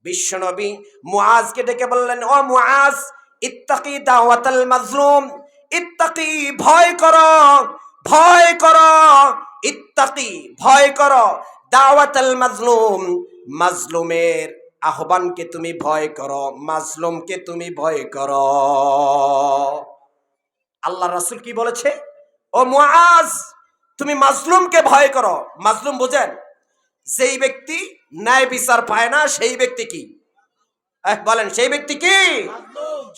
বিশ্বনবী মুআজকে ডেকে বললেন, ও মুআজ, ইত্তাকি দাওয়াতাল মাজলুম, ইত্তাকি, ভয় করো, ভয় করো, ইত্তাকি, ভয় করো, দাওয়াতাল মাজলুম, মাজলুমের আহ্বানকে তুমি ভয় করো, মাজলুমকে তুমি ভয় করো। আল্লাহ রাসূল কি বলেছে? ও মুআজ, তুমি মাজলুমকে ভয় করো। মাজলুম বুঝেন? যেই ব্যক্তি ন্যায় বিচার পায় না সেই ব্যক্তি কি? বলেন, সেই ব্যক্তি কি?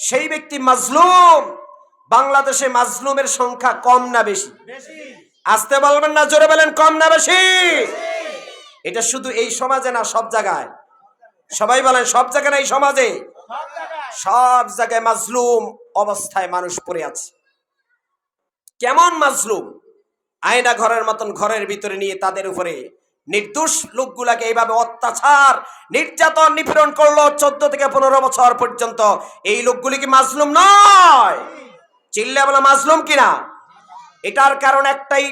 সেই ব্যক্তি মাজলুম। বাংলাদেশে মাজলুমের সংখ্যা কম না বেশি? আসতে বলবেন না, জোরে বলেন, কম না বেশি? এটা শুধু এই সমাজে না, সব জায়গায়। সবাই বলেন, সব জায়গায় না, এই সমাজে সব জায়গায় মাজলুম অবস্থায় মানুষ পড়ে আছে। কেমন মাজলুম? আয়না ঘরের মতন ঘরের ভিতরে নিয়ে তাদের উপরে নির্দোষ লোকগুলাকে এইভাবে অত্যাচার, নির্যাতন, নিপীড়ন করলো 14 থেকে 15 বছর পর্যন্ত। এই লোকগুলি কি মাজলুম নয়? চিল্লা বলা মাজলুম কিনা? এটার কারণ একটাই,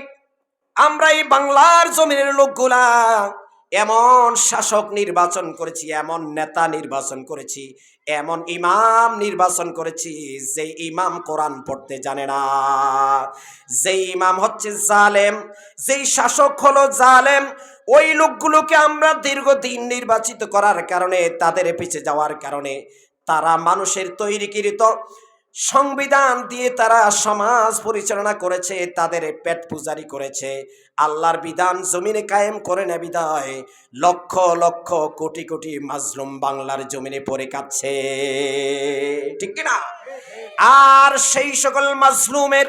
আমরা এই বাংলার জমিনের লোকগুলা এমন শাসক নির্বাচন করেছি, এমন নেতা নির্বাচন করেছি, এমন ইমাম নির্বাচন করেছি, যে ইমাম কোরআন পড়তে জানে না, যে ইমাম হচ্ছে জালেম, যেই শাসক হলো জালেম। ওই লোকগুলোকে আমরা দীর্ঘদিন নির্বাচিত করার কারণে, তাদের পিছে যাওয়ার কারণে, তারা মানুষের তৈরিকৃত সংবিধান দিয়ে তারা সমাজ পরিচালনা করেছে, তাদের পেট পূজারি করেছে। আল্লাহর বিধান জমিনে কায়েম করে না বিদায় লক্ষ লক্ষ কোটি কোটি মাজলুম বাংলার জমিনে পড়ে কাঁদছে, ঠিক কিনা? আর সেই সকল মাজলুমের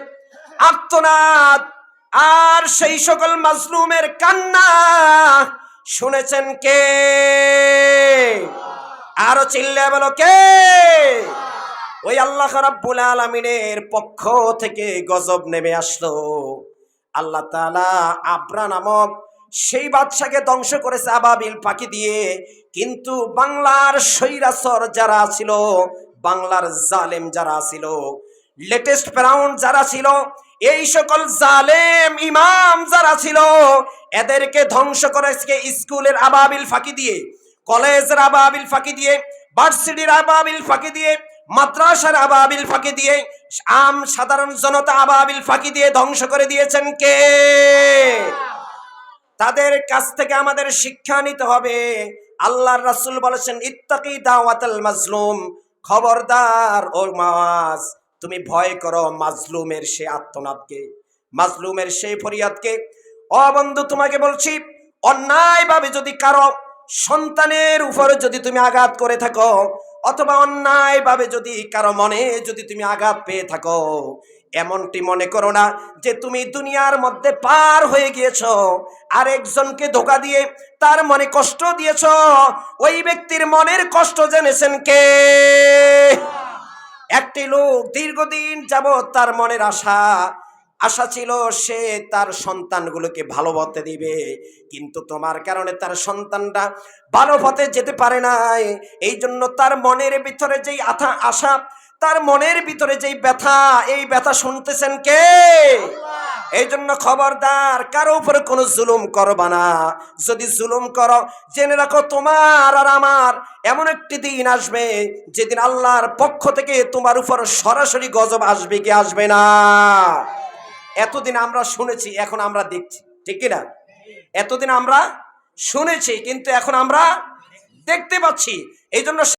আর্তনাদ, আর সেই সকল মাজলুমের কান্না শুনেছেন কে? আরো চিল্লায়ে বলো, কে? ওই আল্লাহ রাব্বুল আলামিনের পক্ষ থেকে গজব নেমে আসলো। আল্লাহ তাআলা আবরা নামক সেই বাদশাকে ধ্বংস করেছে আবাবিল পাখি দিয়ে। কিন্তু বাংলার স্বৈরাচার যারা ছিল, বাংলার জালেম যারা ছিল, লেটেস্ট ফেরাউন যারা ছিল, এই সকল জালেম ইমাম যারা ছিল, এদেরকে ধ্বংস করেছে স্কুলের আবাবিল ফাঁকি দিয়ে, কলেজের আবাবিল ফাঁকি দিয়ে, ভার্সিটির আবাবিল ফাঁকি দিয়ে, মাদ্রাসার আবাবিল ফাঁকি দিয়ে, আম সাধারণ জনতা আবাবিল ফাঁকি দিয়ে ধ্বংস করে দিয়েছেন কে? তাদের কাছ থেকে আমাদের শিক্ষা নিতে হবে। আল্লাহর রাসূল বলেছেন, ইত্তাকি দাওয়াতাল মাজলুম, খবরদার ও মুআজ, তুমি ভয় করো মাজলুমের সে আর্তনাদকে, মাজলুমের সেই ফরিয়াদকে। ও বন্ধু, তোমাকে বলছি, অন্যায়ভাবে যদি কারো সন্তানের উপরে যদি তুমি আঘাত করে থাকো, অথবা অন্যায়ভাবে যদি কারো মনে যদি তুমি আঘাত পেয়ে থাকো, এমনটি মনে করো না যে তুমি দুনিয়ার মধ্যে পার হয়ে গিয়েছো, আরেকজনকে ধোঁকা দিয়ে তার মনে কষ্ট দিয়েছো। ওই ব্যক্তির মনের কষ্ট জেনেছেন কে? একটি লোক দীর্ঘদিন যাবৎ তার মনের আশা ছিল সে তার সন্তানগুলোকে ভালো পথে দিবে, কিন্তু তোমার কারণে তার সন্তানটা ভালো পথে যেতে পারে নাই। এই জন্য তার মনের ভিতরে যেই আশা, তার মনের ভিতরে যেই ব্যথা, এই ব্যথা শুনতেছেন কে? এই জন্য খবরদার, কারো উপরে কোনো জুলুম করবা না। যদি জুলুম করো, জেনে রাখো তোমার আর আমার এমন একটি দিন আসবে যেদিন আল্লাহর পক্ষ থেকে তোমার উপর সরাসরি গজব আসবে কি আসবে না? এতদিন আমরা শুনেছি, এখন আমরা দেখছি, ঠিক কিনা? এতদিন আমরা শুনেছি, কিন্তু এখন আমরা দেখতে পাচ্ছি। এই জন্য